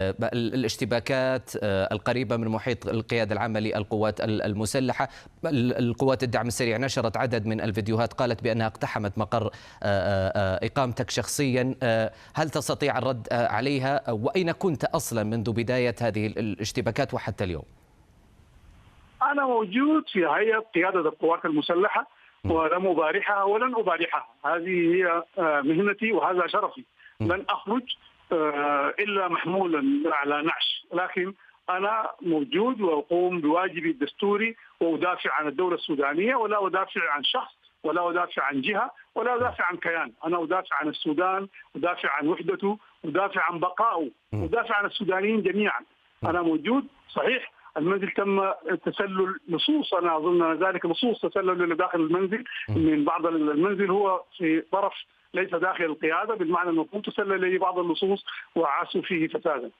الاشتباكات القريبة من محيط القيادة العامة للقوات المسلحة. القوات الدعم السريع نشرت عدد من الفيديوهات قالت بأنها اقتحمت مقر إقامتك شخصيا. هل تستطيع الرد عليها؟ وأين كنت أصلا منذ بداية هذه الاشتباكات وحتى اليوم؟ أنا موجود في هيئة قيادة القوات المسلحة ولم أبارحها ولن أبارحها. هذه هي مهنتي وهذا شرفي. لن أخرج إلا محمولا على نعش، لكن أنا موجود وأقوم بواجبي الدستوري وأدافع عن الدولة السودانية، ولا أدافع عن شخص ولا أدافع عن جهة ولا أدافع عن كيان. أنا أدافع عن السودان، أدافع عن وحدته، أدافع عن بقائه، أدافع عن السودانيين جميعا. أنا موجود. صحيح المنزل تم تسلل لصوص، أنا أظن ذلك لصوص تسلل إلى داخل المنزل من بعض المنزل هو في طرف ليس داخل القيادة، بالمعنى المفهوم تسلل إليه بعض اللصوص وعاشوا فيه فسادا.